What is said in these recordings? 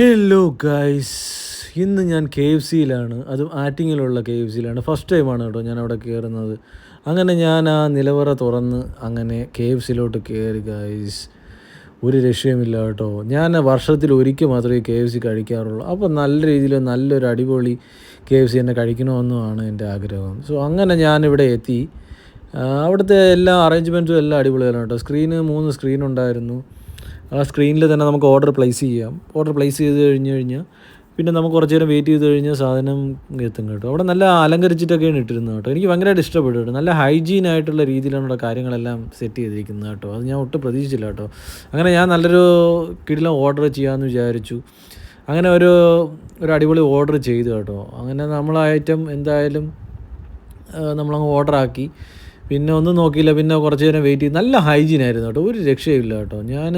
Hello guys, ഇന്ന് ഞാൻ K F സിയിലാണ്. അതും ആറ്റിങ്ങിലുള്ള കെ എഫ് സിയിലാണ്. ഫസ്റ്റ് ടൈമാണ് കേട്ടോ ഞാൻ അവിടെ കയറുന്നത്. അങ്ങനെ ഞാൻ ആ നിലവറ തുറന്ന് അങ്ങനെ കെ എഫ് സിയിലോട്ട് കയറി ഗൈസ്. ഒരു രക്ഷയുമില്ല കേട്ടോ. ഞാൻ വർഷത്തിൽ ഒരിക്കൽ മാത്രമേ കെ എഫ് സി കഴിക്കാറുള്ളൂ. അപ്പോൾ നല്ല രീതിയിൽ നല്ലൊരു അടിപൊളി കെ എഫ് സി തന്നെ കഴിക്കണമെന്നുമാണ് എൻ്റെ ആഗ്രഹം. സോ അങ്ങനെ ഞാനിവിടെ എത്തി. അവിടുത്തെ എല്ലാ അറേഞ്ച്മെൻറ്റ്സും എല്ലാം അടിപൊളിയാണ് കേട്ടോ. 3 സ്ക്രീൻ ഉണ്ടായിരുന്നു. ആ സ്ക്രീനിൽ തന്നെ നമുക്ക് ഓർഡർ പ്ലേസ് ചെയ്യാം. ഓർഡർ പ്ലേസ് ചെയ്ത് കഴിഞ്ഞാൽ പിന്നെ നമുക്ക് കുറച്ച് നേരം വെയിറ്റ് ചെയ്ത് കഴിഞ്ഞാൽ സാധനം എത്തും കേട്ടോ. അവിടെ നല്ല അലങ്കരിച്ചിട്ടൊക്കെയാണ് ഇട്ടിരുന്നത് കേട്ടോ. എനിക്ക് ഭയങ്കരമായിട്ട് ഇഷ്ടപ്പെട്ടു കേട്ടോ. നല്ല ഹൈജീൻ ആയിട്ടുള്ള രീതിയിലാണ് അവിടെ കാര്യങ്ങളെല്ലാം സെറ്റ് ചെയ്തിരിക്കുന്നത് കേട്ടോ. അത് ഞാൻ ഒട്ടും പ്രതീക്ഷിച്ചില്ല കേട്ടോ. അങ്ങനെ ഞാൻ നല്ലൊരു കിടിലം ഓർഡർ ചെയ്യാമെന്ന് വിചാരിച്ചു. അങ്ങനെ ഒരു അടിപൊളി ഓർഡർ ചെയ്തു കേട്ടോ. അങ്ങനെ നമ്മൾ ഐറ്റം എന്തായാലും നമ്മളങ്ങ് ഓർഡറാക്കി. പിന്നെ ഒന്നും നോക്കിയില്ല. പിന്നെ കുറച്ച് നേരം വെയിറ്റ് ചെയ്ത് നല്ല ഹൈജീൻ ആയിരുന്നു കേട്ടോ. ഒരു രക്ഷയില്ല കേട്ടോ. ഞാൻ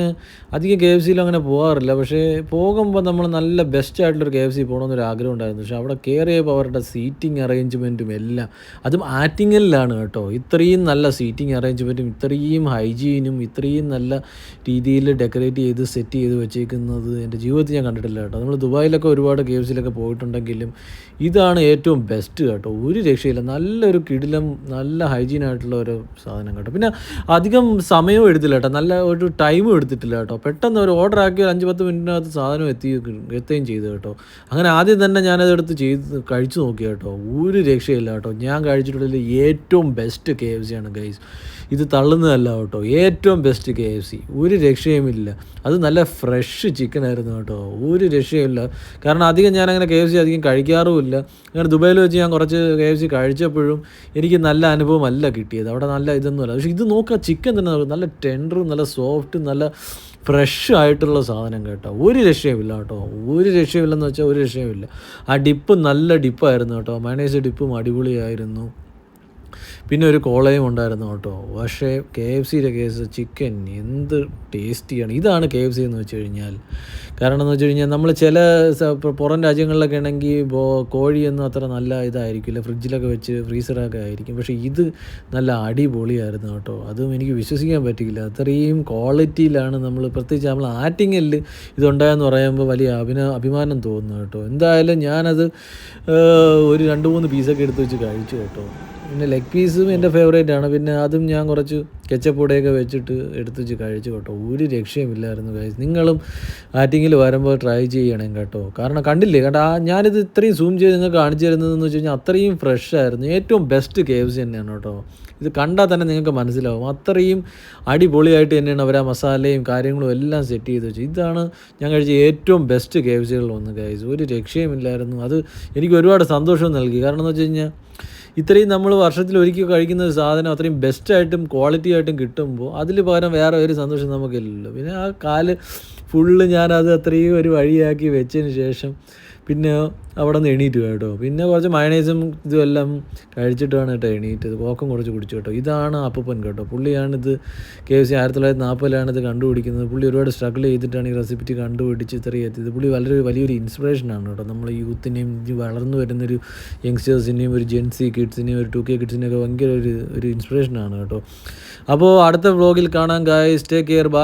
അധികം കെ എഫ് സിയിൽ അങ്ങനെ പോകാറില്ല. പക്ഷേ പോകുമ്പോൾ നമ്മൾ നല്ല ബെസ്റ്റ് ആയിട്ടുള്ളൊരു കെ എഫ് സി പോകണമെന്നൊരു ആഗ്രഹം ഉണ്ടായിരുന്നു. പക്ഷേ അവിടെ കയറിയപ്പോൾ അവരുടെ സീറ്റിംഗ് അറേഞ്ച്മെൻറ്റും എല്ലാം, അതും ആറ്റിങ്ങലിലാണ് കേട്ടോ. ഇത്രയും നല്ല സീറ്റിംഗ് അറേഞ്ച്മെൻറ്റും ഇത്രയും ഹൈജീനും ഇത്രയും നല്ല രീതിയിൽ ഡെക്കറേറ്റ് ചെയ്ത് സെറ്റ് ചെയ്ത് വെച്ചേക്കുന്നത് എൻ്റെ ജീവിതത്തിൽ ഞാൻ കണ്ടിട്ടില്ല കേട്ടോ. നമ്മൾ ദുബായിലൊക്കെ ഒരുപാട് കെ എഫ് സിയിലൊക്കെ പോയിട്ടുണ്ടെങ്കിലും ഇതാണ് ഏറ്റവും ബെസ്റ്റ് കേട്ടോ. ഒരു രക്ഷയില്ല. നല്ലൊരു കിടിലം നല്ല ഹൈജീനായിട്ടുള്ള ഒരു സാധനം കേട്ടോ. പിന്നെ അധികം സമയവും എടുത്തില്ല കേട്ടോ. നല്ല ഒരു ടൈമും എടുത്തിട്ടില്ല കേട്ടോ. പെട്ടെന്ന് ഒരു ഓർഡർ ആക്കി 5-10 മിനിറ്റിനകത്ത് സാധനം എത്തുകയും ചെയ്തു കേട്ടോ. അങ്ങനെ ആദ്യം തന്നെ ഞാനതെടുത്ത് കഴിച്ചു നോക്കി കേട്ടോ. ഒരു രക്ഷയില്ല കേട്ടോ. ഞാൻ കഴിച്ചിട്ടുള്ളതിൽ ഏറ്റവും ബെസ്റ്റ് കെ എഫ് സി ആണ് ഗൈസ്. ഇത് തള്ളുന്നതല്ല കേട്ടോ. ഏറ്റവും ബെസ്റ്റ് കെ എഫ് സി, ഒരു രക്ഷയുമില്ല. അത് നല്ല ഫ്രഷ് ചിക്കൻ ആയിരുന്നു കേട്ടോ. ഒരു രക്ഷയുമില്ല. കാരണം അധികം ഞാനങ്ങനെ കെ എഫ് സി അധികം കഴിക്കാറുമില്ല. അങ്ങനെ ദുബായിൽ വെച്ച് ഞാൻ കുറച്ച് കെ എഫ് സി കഴിച്ചപ്പോഴും എനിക്ക് നല്ല അനുഭവമല്ല കിട്ടിയത്. അവിടെ നല്ല ഇതൊന്നുമല്ല. പക്ഷേ ഇത് നോക്കുക, ചിക്കൻ തന്നെ നല്ല ടെൻഡറും നല്ല സോഫ്റ്റും നല്ല ഫ്രഷ് ആയിട്ടുള്ള സാധനം കേട്ടോ. ഒരു രക്ഷയുമില്ല കേട്ടോ. ഒരു രക്ഷയുമില്ലെന്ന് വെച്ചാൽ ഒരു രക്ഷയുമില്ല. ആ ഡിപ്പ് നല്ല ഡിപ്പായിരുന്നു കേട്ടോ. മയണൈസ് ഡിപ്പും അടിപൊളിയായിരുന്നു. പിന്നെ ഒരു കോളയും ഉണ്ടായിരുന്നു കേട്ടോ. പക്ഷേ കെ എഫ് സിയുടെ കേസ് ചിക്കൻ എന്ത് ടേസ്റ്റിയാണ്. ഇതാണ് കെ എഫ് സി എന്ന് വെച്ച് കഴിഞ്ഞാൽ. കാരണം എന്ന് വെച്ച് കഴിഞ്ഞാൽ നമ്മൾ ചില പുറം രാജ്യങ്ങളിലൊക്കെ ആണെങ്കിൽ കോഴിയൊന്നും അത്ര നല്ല ഇതായിരിക്കില്ല, ഫ്രിഡ്ജിലൊക്കെ വെച്ച് ഫ്രീസറൊക്കെ ആയിരിക്കും. പക്ഷേ ഇത് നല്ല അടിപൊളിയായിരുന്നു കേട്ടോ. അതും എനിക്ക് വിശ്വസിക്കാൻ പറ്റിയില്ല. അത്രയും ക്വാളിറ്റിയിലാണ് നമ്മൾ, പ്രത്യേകിച്ച് നമ്മൾ ആറ്റിങ്ങലിൽ ഇതുണ്ടായെന്ന് പറയുമ്പോൾ വലിയ അഭിമാനം തോന്നുന്നു കേട്ടോ. എന്തായാലും ഞാനത് ഒരു 2-3 പീസൊക്കെ എടുത്ത് വെച്ച് കഴിച്ചു കേട്ടോ. പിന്നെ ലെഗ് പീസും എൻ്റെ ഫേവറേറ്റ് ആണ്. പിന്നെ അതും ഞാൻ കുറച്ച് കെച്ചപ്പൊടിയൊക്കെ വെച്ചിട്ട് എടുത്ത് വെച്ച് കഴിച്ചു കേട്ടോ. ഒരു രക്ഷയുമില്ലായിരുന്നു ഗൈസ്. നിങ്ങളും ആറ്റിങ്ങിൽ വരുമ്പോൾ ട്രൈ ചെയ്യണം കേട്ടോ. കാരണം കണ്ടില്ലേ കേട്ടോ, ഞാനിത് ഇത്രയും സൂം ചെയ്ത് നിങ്ങൾക്ക് കാണിച്ചു തരുന്നതെന്ന് വെച്ച് കഴിഞ്ഞാൽ അത്രയും ഫ്രഷ് ആയിരുന്നു. ഏറ്റവും ബെസ്റ്റ് കെ എഫ് സി തന്നെയാണ് കേട്ടോ. ഇത് കണ്ടാൽ തന്നെ നിങ്ങൾക്ക് മനസ്സിലാവും. അത്രയും അടിപൊളിയായിട്ട് തന്നെയാണ് അവർ ആ മസാലയും കാര്യങ്ങളും എല്ലാം സെറ്റ് ചെയ്ത് വെച്ചു. ഇതാണ് ഞാൻ കഴിച്ച ഏറ്റവും ബെസ്റ്റ് കെ എഫ് സികളിൽ ഒന്ന് ഗൈസ്. ഒരു രക്ഷയുമില്ലായിരുന്നു. അത് എനിക്ക് ഒരുപാട് സന്തോഷം നൽകി. കാരണം എന്ന് വെച്ച് കഴിഞ്ഞാൽ ഇത്രയും നമ്മൾ വർഷത്തിൽ ഒരിക്കൽ കഴിക്കുന്ന ഒരു സാധനം അത്രയും ബെസ്റ്റായിട്ടും ക്വാളിറ്റി ആയിട്ടും കിട്ടുമ്പോൾ അതിൽ പകരം വേറെ ഒരു സന്തോഷം നമുക്കില്ലല്ലോ. പിന്നെ ആ കാല് ഫുള്ള് ഞാനത് അത്രയും ഒരു വഴിയാക്കി വെച്ചതിന് ശേഷം പിന്നെ അവിടെ നിന്ന് എണീറ്റ് കേട്ടോ. പിന്നെ കുറച്ച് മയണൈസും ഇതുമെല്ലാം കഴിച്ചിട്ടാണ് കേട്ടോ എണീറ്റത്. കോക്കും കുറച്ച് കുടിച്ചു കേട്ടോ. ഇതാണ് അപ്പൂപ്പൻ കേട്ടോ. പുള്ളിയാണിത് കെ എഫ് സി 1940 ഇത് കണ്ടുപിടിക്കുന്നത്. പുള്ളി ഒരുപാട് സ്ട്രഗിൾ ചെയ്തിട്ടാണ് ഈ റെസിപ്പി കണ്ടുപിടിച്ച് ഇത്രയും എത്തിയത്. പുള്ളി വലിയൊരു ഇൻസ്പിറേഷനാണ് കേട്ടോ. നമ്മൾ യൂത്തിനെയും വളർന്നു വരുന്നൊരു യങ്സ്റ്റേഴ്സിനെയും ഒരു ജെൻസി കിഡ്സിനെയും ഒരു 2K കിഡ്സിനെയൊക്കെ ഭയങ്കര ഒരു ഇൻസ്പിറേഷനാണ് കേട്ടോ. അപ്പോൾ അടുത്ത വ്ളോഗിൽ കാണാം ഗായ്സ്. Take care. ബൈ.